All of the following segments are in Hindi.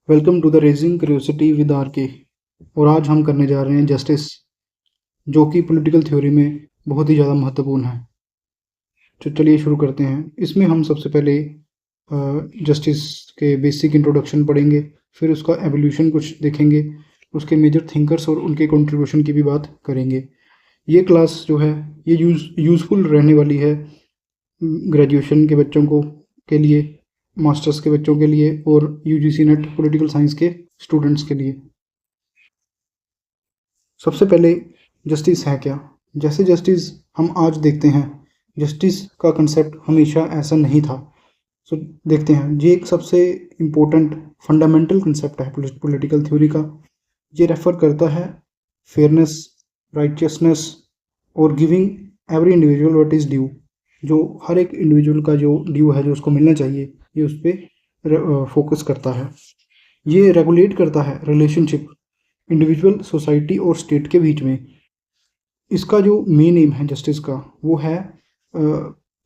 Welcome to the raging curiosity with R K. और आज हम करने जा रहे हैं जस्टिस, जो कि पॉलिटिकल थ्योरी में बहुत ही ज़्यादा महत्वपूर्ण है। तो चलिए शुरू करते हैं। इसमें हम सबसे पहले जस्टिस के बेसिक इंट्रोडक्शन पढ़ेंगे, फिर उसका एवोल्यूशन कुछ देखेंगे, उसके मेजर थिंकर्स और उनके कंट्रीब्यूशन की भी बात करेंगे। ये क्लास जो है ये यूज़फुल रहने वाली है ग्रेजुएशन के बच्चों को के लिए, मास्टर्स के बच्चों के लिए और यूजीसी नेट पॉलिटिकल साइंस के स्टूडेंट्स के लिए। सबसे पहले जस्टिस है क्या? जैसे जस्टिस हम आज देखते हैं, जस्टिस का कंसेप्ट हमेशा ऐसा नहीं था। सो देखते हैं, ये एक सबसे इम्पोर्टेंट फंडामेंटल कंसेप्ट है पॉलिटिकल थ्योरी का। ये रेफर करता है फेयरनेस, राइटियसनेस और giving every individual what is due. जो हर एक इंडिविजुअल का जो ड्यू है, जो उसको मिलना चाहिए, ये उस पर फोकस करता है। ये रेगुलेट करता है रिलेशनशिप इंडिविजुअल, सोसाइटी और स्टेट के बीच में। इसका जो मेन एम है जस्टिस का, वो है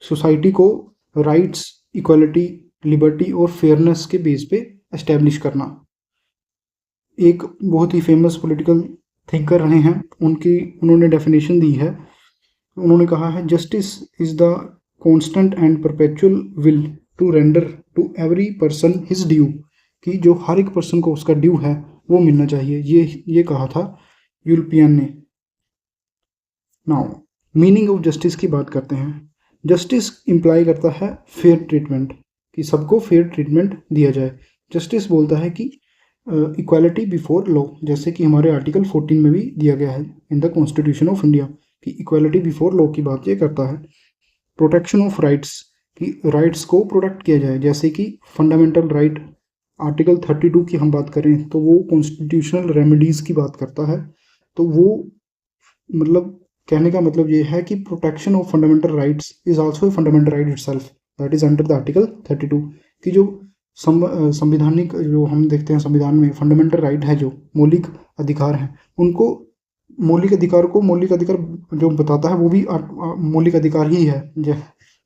सोसाइटी को राइट्स, इक्वालिटी, लिबर्टी और फेयरनेस के बेस पे एस्टेब्लिश करना। एक बहुत ही फेमस पॉलिटिकल थिंकर रहे हैं, उन्होंने डेफिनेशन दी है। उन्होंने कहा है, justice is the constant and perpetual will to render to every person his due, कि जो हर एक पर्सन को उसका ड्यू है वो मिलना चाहिए। ये कहा था यूरोपियन ने। नाउ मीनिंग ऑफ जस्टिस की बात करते हैं। जस्टिस इम्प्लाई करता है फेयर ट्रीटमेंट, कि सबको फेयर ट्रीटमेंट दिया जाए। जस्टिस बोलता है कि इक्वालिटी बिफोर लॉ, जैसे कि हमारे आर्टिकल 14 में भी दिया गया है in the constitution of India, कि इक्वालिटी बिफोर लॉ की बात ये करता है। प्रोटेक्शन ऑफ राइट्स, कि राइट्स को प्रोटेक्ट किया जाए, जैसे कि फंडामेंटल राइट आर्टिकल 32 की हम बात करें तो वो कॉन्स्टिट्यूशनल रेमेडीज़ की बात करता है। तो वो मतलब कहने का मतलब ये है कि protection of fundamental rights is also a fundamental right itself, that is under the article 32। कि जो संविधानिक, जो हम देखते हैं संविधान में फंडामेंटल राइट है, जो मौलिक अधिकार हैं, उनको मौलिक अधिकार जो बताता है वो भी मौलिक अधिकार ही है।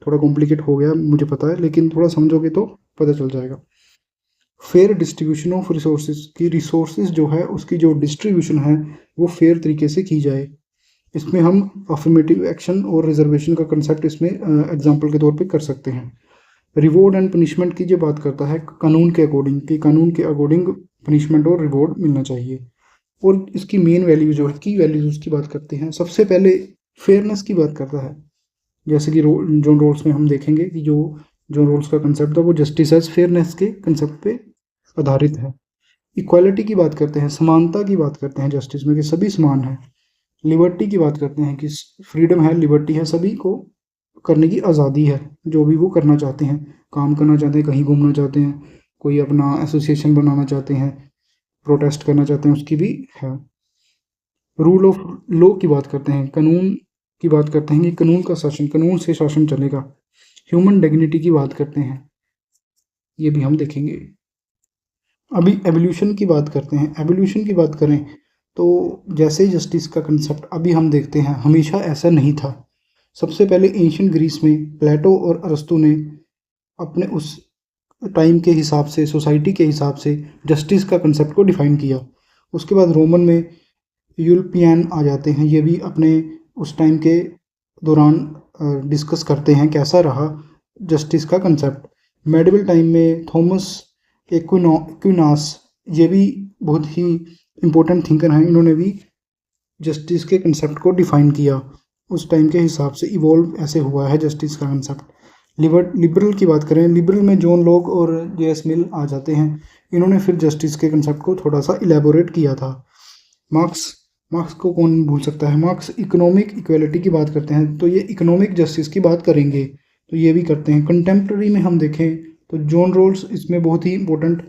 थोड़ा कॉम्प्लिकेट हो गया मुझे पता है, लेकिन थोड़ा समझोगे तो पता चल जाएगा। फेयर डिस्ट्रीब्यूशन ऑफ रिसोर्सेज, की रिसोर्सेज जो है उसकी जो डिस्ट्रीब्यूशन है वो फेयर तरीके से की जाए। इसमें हम अफर्मेटिव एक्शन और रिजर्वेशन का कंसेप्ट इसमें एग्जांपल के तौर पे कर सकते हैं। रिवॉर्ड एंड पनिशमेंट की जो बात करता है कानून के अकॉर्डिंग, कि कानून के अकॉर्डिंग पनिशमेंट और रिवॉर्ड मिलना चाहिए। और इसकी मेन वैल्यू जो है, की वैल्यूज की बात करते हैं। सबसे पहले फेयरनेस की बात करता है, जैसे कि जॉन रोल्स में हम देखेंगे कि जो जॉन रोल्स का कंसेप्ट था वो जस्टिस एज फेयरनेस के कंसेप्ट पे आधारित है। इक्वालिटी की बात करते हैं, समानता की बात करते हैं जस्टिस में, कि सभी समान है। लिबर्टी की बात करते हैं कि फ्रीडम है, लिबर्टी है, सभी को करने की आज़ादी है, जो भी वो करना चाहते हैं, काम करना चाहते हैं, कहीं घूमना चाहते हैं, कोई अपना एसोसिएशन बनाना चाहते हैं, प्रोटेस्ट करना चाहते हैं, उसकी भी है। रूल ऑफ लॉ की बात करते हैं, कानून की बात करते हैं कि कानून का शासन, कानून से शासन चलेगा। ह्यूमन डिग्निटी की बात करते हैं, ये भी हम देखेंगे। अभी एवोल्यूशन की बात करते हैं। एवोल्यूशन की बात करें तो जैसे जस्टिस का कंसेप्ट अभी हम देखते हैं, हमेशा ऐसा नहीं था। सबसे पहले एंशियंट ग्रीस में प्लेटो और अरस्तु ने अपने उस टाइम के हिसाब से, सोसाइटी के हिसाब से जस्टिस का कंसेप्ट को डिफाइन किया। उसके बाद रोमन में यूरोपियन आ जाते हैं, ये भी अपने उस टाइम के दौरान डिस्कस करते हैं कैसा रहा जस्टिस का कंसेप्ट। मेडिवल टाइम में थॉमस एक्विनास, ये भी बहुत ही इम्पोर्टेंट थिंकर हैं, इन्होंने भी जस्टिस के कंसेप्ट को डिफाइन किया। उस टाइम के हिसाब से इवॉल्व ऐसे हुआ है जस्टिस का कंसेप्ट। लिबरल की बात करें, लिबरल में जॉन लॉक और जे.एस. मिल आ जाते हैं। इन्होंने फिर जस्टिस के कंसेप्ट को थोड़ा सा इलेबोरेट किया था। मार्क्स को कौन भूल सकता है। मार्क्स इकोनॉमिक इक्वालिटी की बात करते हैं, तो ये इकोनॉमिक जस्टिस की बात करेंगे, तो ये भी करते हैं। कंटेम्प्रेरी में हम देखें तो जॉन रोल्स इसमें बहुत ही इंपॉर्टेंट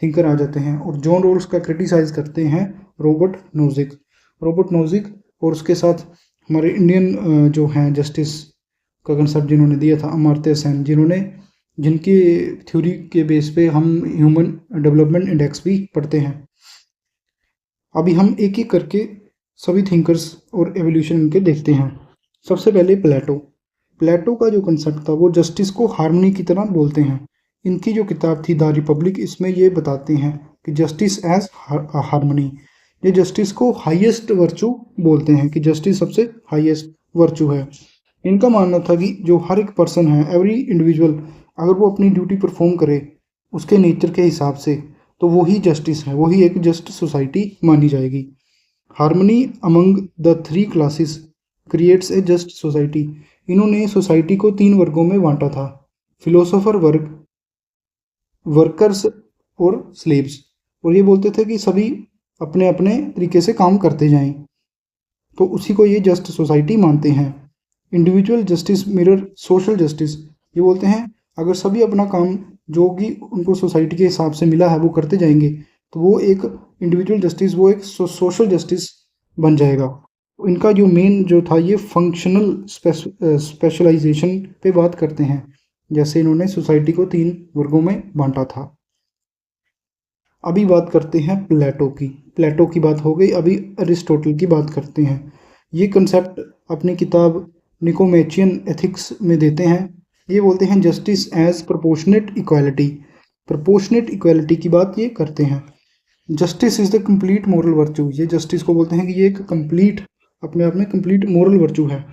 थिंकर आ जाते हैं, और जॉन रोल्स का क्रिटिसाइज करते हैं रॉबर्ट नोजिक, और उसके साथ हमारे इंडियन जो हैं जस्टिस का कंसेप्ट जिन्होंने दिया था अमर्त्य सेन, जिनकी थ्योरी के बेस पे हम ह्यूमन डेवलपमेंट इंडेक्स भी पढ़ते हैं। अभी हम एक एक करके सभी थिंकर्स और एवोल्यूशन इनके देखते हैं। सबसे पहले प्लेटो का जो कंसेप्ट था वो जस्टिस को हार्मनी की तरह बोलते हैं। इनकी जो किताब थी द रिपब्लिक, इसमें ये बताते हैं कि जस्टिस एज हार्मनी। ये जस्टिस को हाईएस्ट वर्चू बोलते हैं कि जस्टिस सबसे हाईएस्ट वर्चू है। इनका मानना था कि जो हर एक पर्सन है, एवरी इंडिविजुअल, अगर वो अपनी ड्यूटी परफॉर्म करे उसके नेचर के हिसाब से, तो वही जस्टिस है, वही एक जस्ट सोसाइटी मानी जाएगी। Harmony among the three classes creates a just society. इन्होंने सोसाइटी को 3 वर्गों में बांटा था, फिलोसोफर वर्ग, वर्कर्स और स्लेव्स। और ये बोलते थे कि सभी अपने अपने तरीके से काम करते जाएं, तो उसी को ये जस्ट सोसाइटी मानते हैं। Individual justice mirror social justice. ये बोलते हैं अगर सभी अपना काम जो कि उनको सोसाइटी के हिसाब से मिला है वो करते जाएंगे, तो वो एक इंडिविजुअल जस्टिस, वो एक सोशल जस्टिस बन जाएगा। इनका जो मेन जो था ये फंक्शनल स्पेशलाइजेशन पे बात करते हैं, जैसे इन्होंने सोसाइटी को 3 वर्गों में बांटा था। अभी बात करते हैं प्लेटो की। प्लेटो की बात हो गई, अभी अरिस्टोटल की बात करते हैं। ये कंसेप्ट अपनी किताब निकोमेचियन एथिक्स में देते हैं। ये बोलते हैं justice as proportionate equality. Proportionate equality की बात ये करते हैं। Justice is the complete moral virtue. ये जस्टिस को बोलते हैं कि ये एक कंप्लीट, अपने आप में कंप्लीट मोरल वर्चू है।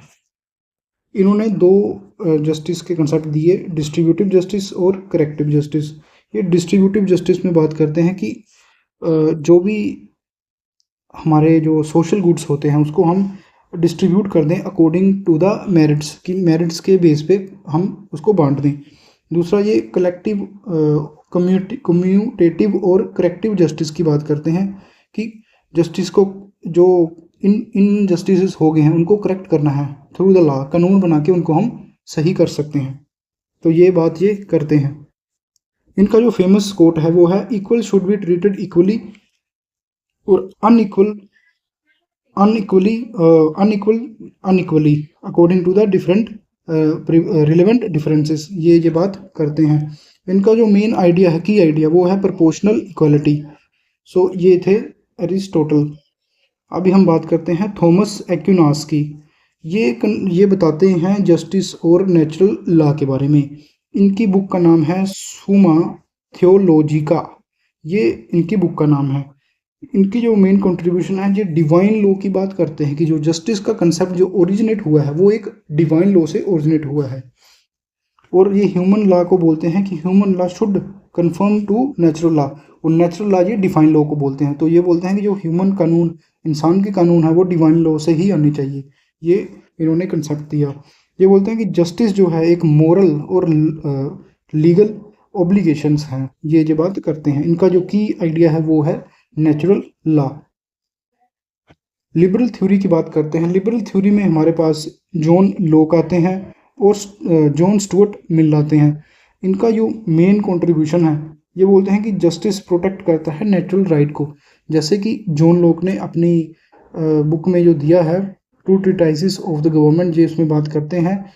इन्होंने 2 जस्टिस के कंसेप्ट दिए, डिस्ट्रीब्यूटिव जस्टिस और करेक्टिव जस्टिस। ये डिस्ट्रीब्यूटिव जस्टिस में बात करते हैं कि जो भी हमारे जो सोशल गुड्स होते हैं उसको हम डिस्ट्रीब्यूट कर दें अकॉर्डिंग टू द मेरिट्स, की मेरिट्स के बेस पे हम उसको बांट दें। दूसरा ये कलेक्टिव कम्यूटेटिव और करेक्टिव जस्टिस की बात करते हैं कि जस्टिस को जो इन जस्टिस हो गए हैं उनको करेक्ट करना है थ्रू द लॉ, कानून बना के उनको हम सही कर सकते हैं। तो ये बात ये करते हैं। इनका जो फेमस कोट है वो है equal should be treated equally और unequally according to the different relevant differences. ये बात करते हैं। इनका जो मेन आइडिया है, की आइडिया, वो है प्रोपोर्शनल इक्वालिटी। सो ये थे एरिस्टोटल। अभी हम बात करते हैं थॉमस एक्विनास की। ये बताते हैं जस्टिस और नेचुरल लॉ के बारे में। इनकी बुक का नाम है सुमा थियोलॉजिका। ये इनकी बुक का नाम है। इनकी जो मेन कंट्रीब्यूशन है, ये डिवाइन लॉ की बात करते हैं कि जो जस्टिस का कंसेप्ट जो ओरिजिनेट हुआ है वो एक डिवाइन लॉ से ओरिजिनेट हुआ है। और ये ह्यूमन लॉ को बोलते हैं कि human law should conform to natural law, और नेचुरल लॉ ये डिवाइन लॉ को बोलते हैं। तो ये बोलते हैं कि जो ह्यूमन कानून, इंसान के कानून है, वो डिवाइन लॉ से ही आने चाहिए। ये इन्होंने कंसेप्ट दिया। ये बोलते हैं कि जस्टिस जो है एक मोरल और लीगल ऑब्लिगेशंस हैं। ये जो बात करते हैं, इनका जो की आइडिया है वो है नेचुरल लॉ। लिबरल थ्योरी की बात करते हैं। लिबरल थ्योरी में हमारे पास जॉन लॉक आते हैं और जॉन स्टुअर्ट मिल आते हैं। इनका जो मेन कंट्रीब्यूशन है, ये बोलते हैं कि जस्टिस प्रोटेक्ट करता है नेचुरल राइट को। जैसे कि जॉन लॉक ने अपनी बुक में जो दिया है two treatises of the government, ये इसमें बात करते हैं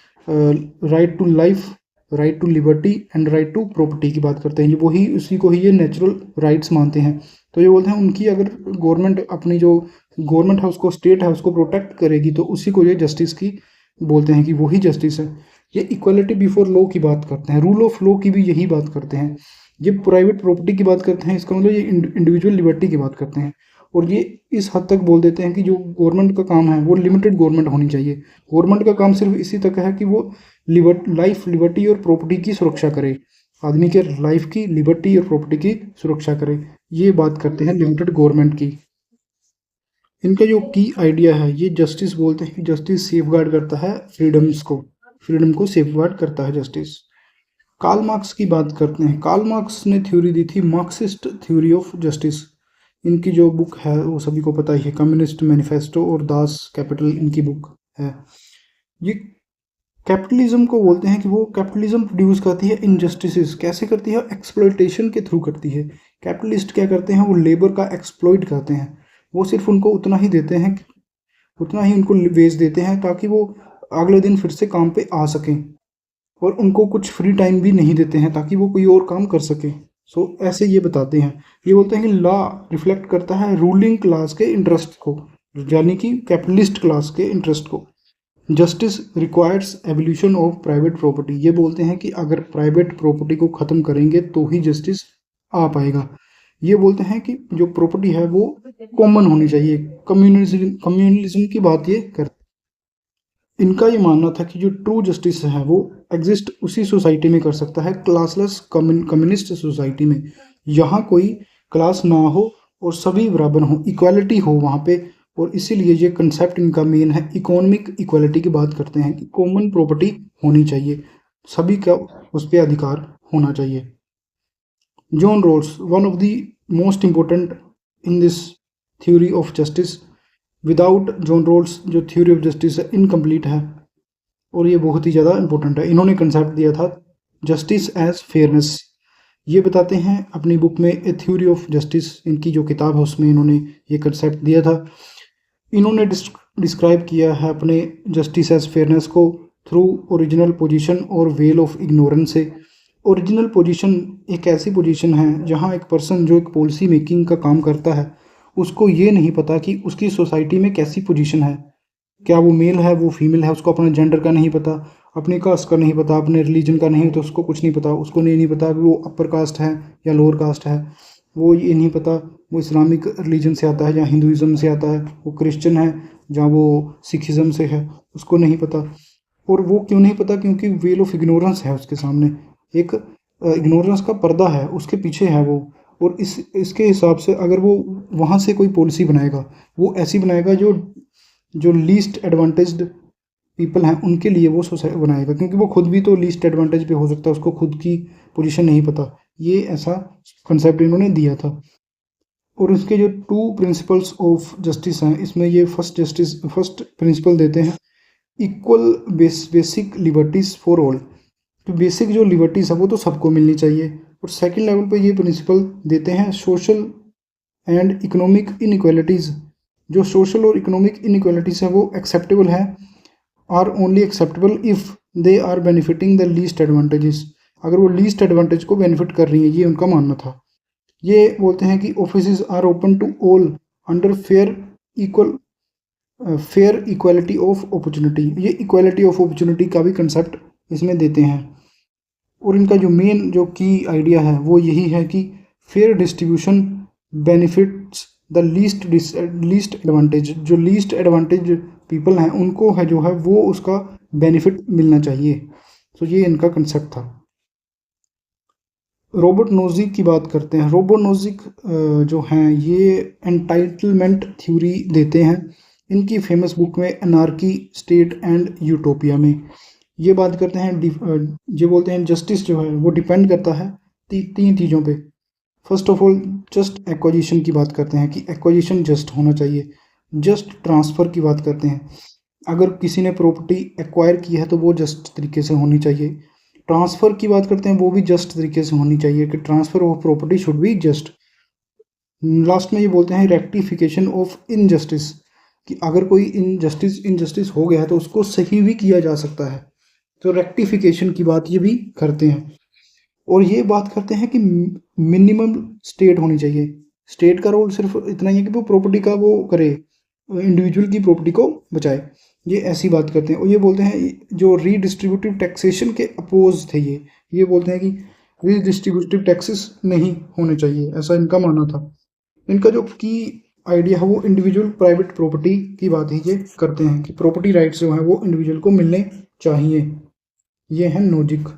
right to life, right to liberty and right to property की बात करते हैं। ये वही, उसी को ही ये नेचुरल राइट्स मानते हैं। तो ये बोलते हैं उनकी अगर गवर्नमेंट, अपनी जो गवर्नमेंट है उसको, स्टेट है उसको प्रोटेक्ट करेगी, तो उसी को ये जस्टिस की बोलते हैं कि वही जस्टिस है। ये इक्वलिटी बिफोर लॉ की बात करते हैं। रूल ऑफ लॉ की भी यही बात करते हैं। ये प्राइवेट प्रॉपर्टी की बात करते हैं, इसका मतलब ये इंडिविजुअल लिबर्टी की बात करते हैं। और ये इस हद तक बोल देते हैं कि जो गवर्नमेंट का काम है वो लिमिटेड गवर्नमेंट होनी चाहिए। गवर्नमेंट का काम सिर्फ इसी तक है कि वो लाइफ, लिबर्टी और प्रॉपर्टी की सुरक्षा करे, आदमी के लाइफ की, लिबर्टी और प्रॉपर्टी की सुरक्षा करे। ये बात करते हैं लिमिटेड गवर्नमेंट की। इनका जो की आइडिया है, ये जस्टिस बोलते हैं कि जस्टिस सेफगार्ड करता है फ्रीडम्स को, फ्रीडम को सेफगार्ड करता है जस्टिस। कार्ल मार्क्स की बात करते हैं। कार्ल मार्क्स ने थ्योरी दी थी मार्क्सिस्ट थ्योरी ऑफ जस्टिस। इनकी जो बुक है वो सभी को पता ही है, कम्युनिस्ट मैनिफेस्टो और दास कैपिटल इनकी बुक है। ये कैपिटलिज्म को बोलते हैं कि वो कैपिटलिज्म प्रोड्यूस करती है इनजस्टिसेस। कैसे करती है? एक्सप्लॉयटेशन के थ्रू करती है। कैपिटलिस्ट क्या करते हैं? वो लेबर का एक्सप्लॉइट करते हैं। वो सिर्फ उनको उतना ही देते हैं, उतना ही उनको वेज देते हैं ताकि वो अगले दिन फिर से काम पे आ सकें, और उनको कुछ फ्री टाइम भी नहीं देते हैं ताकि वो कोई और काम कर सके। सो ऐसे ये बताते हैं। ये बोलते हैं कि लॉ रिफ्लेक्ट करता है रूलिंग क्लास के इंटरेस्ट को, यानी कि कैपिटलिस्ट क्लास के इंटरेस्ट को। Justice requires evolution of private property. ये बोलते हैं कि अगर प्राइवेट प्रॉपर्टी को ख़त्म करेंगे तो ही जस्टिस आ पाएगा। ये बोलते हैं कि जो प्रॉपर्टी है वो कॉमन होनी चाहिए, कम्युनलिज्म की बात ये करते। इनका ये मानना था कि जो ट्रू जस्टिस है वो एग्जिस्ट उसी सोसाइटी में कर सकता है, क्लासलेस कम्युनिस्ट सोसाइटी में। यहाँ कोई क्लास ना हो और सभी बराबर हो, इक्वालिटी हो वहाँ पे। और इसीलिए ये कंसेप्ट इनका मेन है, इकोनॉमिक इक्वालिटी की बात करते हैं कि कॉमन प्रॉपर्टी होनी चाहिए, सभी का उस पर अधिकार होना चाहिए। John Rawls, one of the most important in this theory of justice. Without John Rawls जो थ्योरी ऑफ जस्टिस है इनकम्प्लीट है, और ये बहुत ही ज़्यादा इंपॉर्टेंट है। इन्होंने कंसेप्ट दिया था जस्टिस एज फेयरनेस। ये बताते हैं अपनी बुक में ए थ्योरी ऑफ जस्टिस, इनकी जो किताब है उसमें इन्होंने ये कंसेप्ट दिया था। इन्होंने डिस्क्राइब किया है अपने जस्टिस एज फेयरनेस को थ्रू ओरिजिनल पोजीशन और वेल ऑफ इग्नोरेंस से। ओरिजिनल पोजीशन एक ऐसी पोजीशन है जहाँ एक पर्सन जो एक पॉलिसी मेकिंग का काम करता है उसको ये नहीं पता कि उसकी सोसाइटी में कैसी पोजीशन है, क्या वो मेल है वो फीमेल है, उसको अपने जेंडर का नहीं पता, अपने कास्ट का नहीं पता, अपने रिलीजन का नहीं, तो उसको कुछ नहीं पता। उसको नहीं पता कि वो अपर कास्ट है या लोअर कास्ट है, वो ये नहीं पता वो इस्लामिक रिलीजन से आता है या हिंदुज़म से आता है, वो क्रिश्चियन है या वो सिखिज़म से है, उसको नहीं पता। और वो क्यों नहीं पता? क्योंकि वेल ऑफ इग्नोरेंस है उसके सामने, एक इग्नोरेंस का पर्दा है उसके पीछे है वो। और इसके हिसाब से अगर वो वहाँ से कोई पॉलिसी बनाएगा वो ऐसी बनाएगा जो जो लीस्ट एडवांटेज्ड पीपल हैं उनके लिए वो सोसाइटी बनाएगा, क्योंकि वो खुद भी तो लीस्ट एडवांटेज पे हो सकता है, उसको खुद की पोजीशन नहीं पता। ये ऐसा कंसेप्ट इन्होंने दिया था। और उसके जो टू प्रिंसिपल्स ऑफ जस्टिस हैं इसमें ये फर्स्ट प्रिंसिपल देते हैं equal basic liberties for all. तो बेसिक जो लिबर्टीज है वो तो सबको मिलनी चाहिए। और सेकंड लेवल पे ये प्रिंसिपल देते हैं सोशल एंड इकोनॉमिक इनइक्वालिटीज़। जो सोशल और इकोनॉमिक इनइक्वालिटीज़ है वो एक्सेप्टेबल है, are only acceptable if they are benefiting the least advantages. अगर वो लीस्ट एडवांटेज को बेनिफिट कर रही है, ये उनका मानना था। ये बोलते हैं कि offices are open to all under fair equality of opportunity. ये इक्वालिटी ऑफ अपॉर्चुनिटी का भी कंसेप्ट इसमें देते हैं। और इनका जो मेन जो की आइडिया है वो यही है कि fair distribution benefits the least advantage. जो लीस्ट एडवांटेज पीपल हैं उनको है जो है वो उसका बेनिफिट मिलना चाहिए। तो ये इनका कंसेप्ट था। रॉबर्ट नोजिक की बात करते हैं। रॉबर्ट नोजिक जो हैं ये एंटाइटलमेंट थ्योरी देते हैं। इनकी फेमस बुक में एनार्की स्टेट एंड यूटोपिया में ये बात करते हैं। ये बोलते हैं जस्टिस जो है वो डिपेंड करता है तीन चीज़ों पे। First of all just acquisition की बात करते हैं कि एक्वाजिशन जस्ट होना चाहिए। जस्ट ट्रांसफ़र की बात करते हैं, अगर किसी ने प्रॉपर्टी एक्वायर की है तो वो जस्ट तरीके से होनी चाहिए। ट्रांसफ़र की बात करते हैं वो भी जस्ट तरीके से होनी चाहिए कि transfer of property should be just. Last में ये बोलते हैं रेक्टिफिकेशन ऑफ इनजस्टिस, कि अगर कोई इनजस्टिस हो गया है तो उसको सही भी किया जा सकता है, तो रेक्टिफिकेशन की बात ये भी करते हैं। और ये बात करते हैं कि मिनिमम स्टेट होनी चाहिए। स्टेट का रोल सिर्फ इतना ही है कि वो प्रॉपर्टी का वो करे, इंडिविजुअल की प्रॉपर्टी को बचाए, ये ऐसी बात करते हैं। और ये बोलते हैं जो रीडिस्ट्रीब्यूटिव टैक्सेशन के अपोज थे, ये बोलते हैं कि रीडिस्ट्रीब्यूटिव टैक्सेस नहीं होने चाहिए, ऐसा इनका मानना था। इनका जो की आइडिया है वो इंडिविजुअल प्राइवेट प्रॉपर्टी की बात ही ये करते हैं कि प्रॉपर्टी राइट्स जो हैं वो इंडिविजुअल को मिलने चाहिए। ये हैं नोजिक।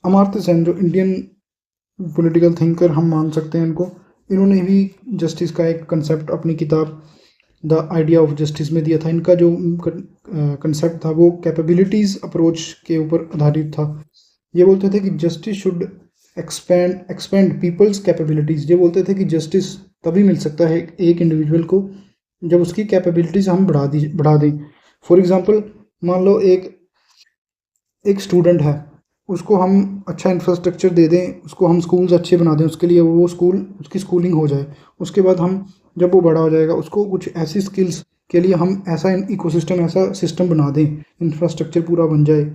अमर्त्य सेन जो इंडियन पॉलिटिकल थिंकर हम मान सकते हैं इनको, इन्होंने भी जस्टिस का एक कंसेप्ट अपनी किताब द आइडिया ऑफ जस्टिस में दिया था। इनका जो कंसेप्ट था वो कैपेबिलिटीज़ अप्रोच के ऊपर आधारित था। ये बोलते थे कि justice should expand people's capabilities. ये बोलते थे कि जस्टिस तभी मिल सकता है एक इंडिविजुअल को जब उसकी कैपेबिलिटीज़ हम बढ़ा दें। फॉर एग्ज़ाम्पल मान लो एक स्टूडेंट है, उसको हम अच्छा इंफ्रास्ट्रक्चर दे दें, उसको हम स्कूल्स अच्छे बना दें, उसके लिए वो स्कूल उसकी स्कूलिंग हो जाए। उसके बाद हम जब वो बड़ा हो जाएगा उसको कुछ ऐसी स्किल्स के लिए हम ऐसा इकोसिस्टम ऐसा सिस्टम बना दें, इंफ्रास्ट्रक्चर पूरा बन जाए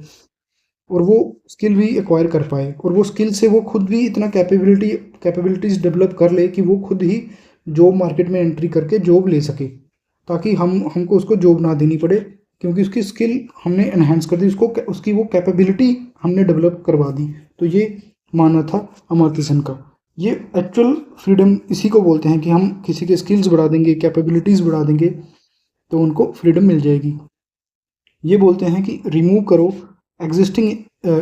और वो स्किल भी एक्वायर कर पाए, और वो स्किल से वो खुद भी इतना कैपेबिलिटीज़ डेवलप कर ले कि वो खुद ही जॉब मार्केट में एंट्री करके जॉब ले सके, ताकि हमको उसको जॉब ना देनी पड़े, क्योंकि उसकी स्किल हमने एनहेंस कर दी, उसकी वो कैपेबिलिटी हमने डेवलप करवा दी। तो ये मानना था अमर्त्य सेन का। ये एक्चुअल फ्रीडम इसी को बोलते हैं कि हम किसी के स्किल्स बढ़ा देंगे, कैपेबिलिटीज़ बढ़ा देंगे तो उनको फ्रीडम मिल जाएगी। ये बोलते हैं कि रिमूव करो existing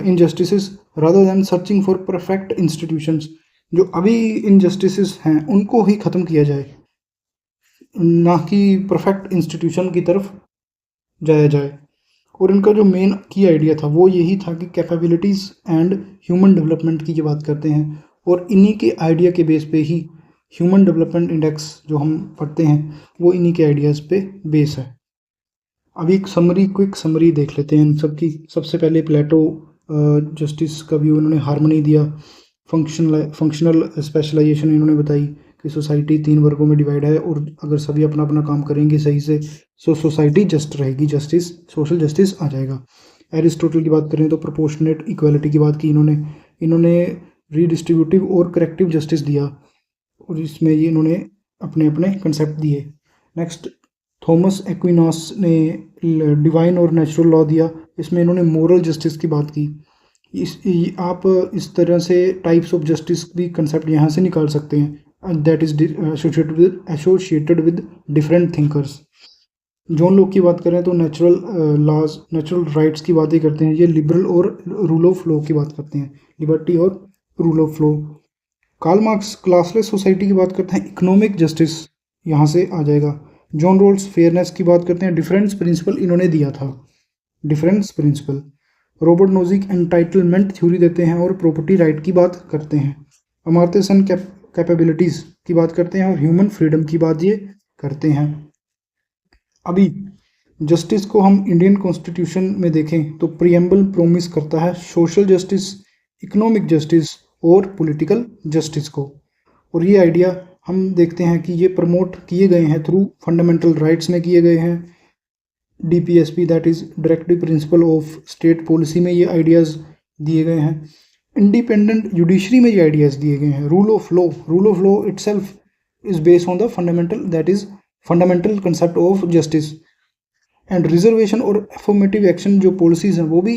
injustices rather than searching for perfect institutions. जो अभी इनजस्टिसेस हैं उनको ही ख़त्म किया जाए, ना कि परफेक्ट इंस्टीट्यूशन की तरफ जाया जाए। और इनका जो मेन की आइडिया था वो यही था कि कैपेबिलिटीज़ एंड ह्यूमन डेवलपमेंट की जो बात करते हैं, और इन्हीं के आइडिया के बेस पे ही ह्यूमन डेवलपमेंट इंडेक्स जो हम पढ़ते हैं वो इन्हीं के आइडियाज़ पे बेस है। अभी एक क्विक समरी देख लेते हैं इन सब की। सबसे पहले प्लेटो जस्टिस का भी उन्होंने हार्मनी दिया, फंक्शनल स्पेशलाइजेशन इन्होंने बताई कि सोसाइटी 3 वर्गों में डिवाइड है और अगर सभी अपना अपना काम करेंगे सही से तो सोसाइटी जस्ट रहेगी, सोशल जस्टिस आ जाएगा। एरिस्टोटल की बात करें तो प्रोपोर्शनेट इक्वालिटी की बात की इन्होंने रीडिस्ट्रीब्यूटिव और करेक्टिव जस्टिस दिया और इसमें ये इन्होंने अपने अपने कंसेप्ट दिए। नेक्स्ट थॉमस एक्विनास ने डिवाइन और नेचुरल लॉ दिया, इसमें इन्होंने मोरल जस्टिस की बात की। आप इस तरह से टाइप्स ऑफ जस्टिस भी कंसेप्ट यहाँ से निकाल सकते हैं, that is associated with different thinkers. John Locke की बात करें तो नेचुरल राइट्स की बातें करते हैं, ये लिबरल और रूल ऑफ लॉ की बात करते हैं, लिबर्टी और rule of law. Karl Marx classless society की बात करते हैं, इकोनॉमिक जस्टिस यहाँ से आ जाएगा। जॉन रोल्स फेयरनेस की बात करते हैं, डिफरेंस प्रिंसिपल इन्होंने दिया था, difference principle. Robert Nozick entitlement theory देते हैं और प्रॉपर्टी राइट की बात करते हैं। अमर्त्य सेन कैपेबिलिटीज़ की बात करते हैं और ह्यूमन फ्रीडम की बात ये करते हैं। अभी जस्टिस को हम इंडियन कॉन्स्टिट्यूशन में देखें तो प्रियम्बल प्रोमिस करता है सोशल जस्टिस, इकोनॉमिक जस्टिस और पॉलिटिकल जस्टिस को। और ये आइडिया हम देखते हैं कि ये प्रमोट किए गए हैं थ्रू फंडामेंटल राइट्स में किए गए हैं। DPSP that is directive principle of state policy में ये आइडियाज़ दिए गए हैं। इंडिपेंडेंट जुडिशरी में ये आइडियाज़ दिए गए हैं। Rule of law itself is based on the fundamental concept of justice. And reservation और एफर्मेटिव एक्शन जो पॉलिसीज़ हैं वो भी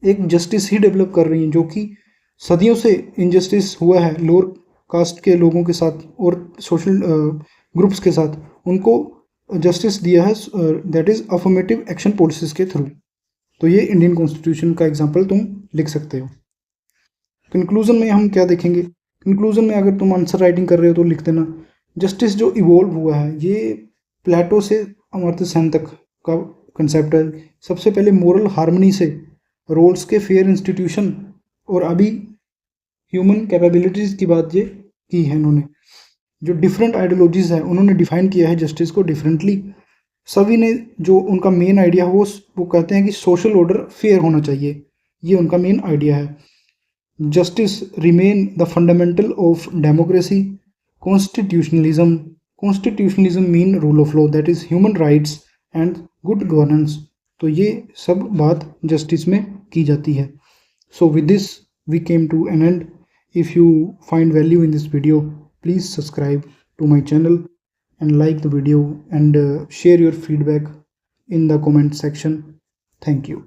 एक जस्टिस ही डेवलप कर रही हैं, जो कि सदियों से इनजस्टिस हुआ है लोअर कास्ट के लोगों के साथ और सोशल ग्रुप्स के साथ, उनको जस्टिस दिया है, that is affirmative action policies के थ्रू। तो ये इंडियन कॉन्स्टिट्यूशन का एग्जाम्पल तुम लिख सकते हो। कंक्लूजन में हम क्या देखेंगे? कंक्लूजन में अगर तुम आंसर राइटिंग कर रहे हो तो लिख देना, जस्टिस जो इवोल्व हुआ है ये प्लेटो से अमर्त्य सेन तक का कंसेप्ट है। सबसे पहले मोरल हार्मनी से रोल्स के फेयर इंस्टीट्यूशन और अभी ह्यूमन कैपेबिलिटीज़ की बात ये की है इन्होंने। जो डिफरेंट आइडियोलॉजीज़ हैं उन्होंने डिफाइन किया है जस्टिस को डिफरेंटली। सभी ने जो उनका मेन आइडिया वो कहते हैं कि सोशल ऑर्डर फेयर होना चाहिए, ये उनका मेन आइडिया है। Justice remain the fundamental of democracy. Constitutionalism mean rule of law that is human rights and good governance. तो ये सब बात जस्टिस में की जाती है। So with this we came to an end. If you find value in this video, please subscribe to my channel and like the video and share your feedback in the comment section. Thank you.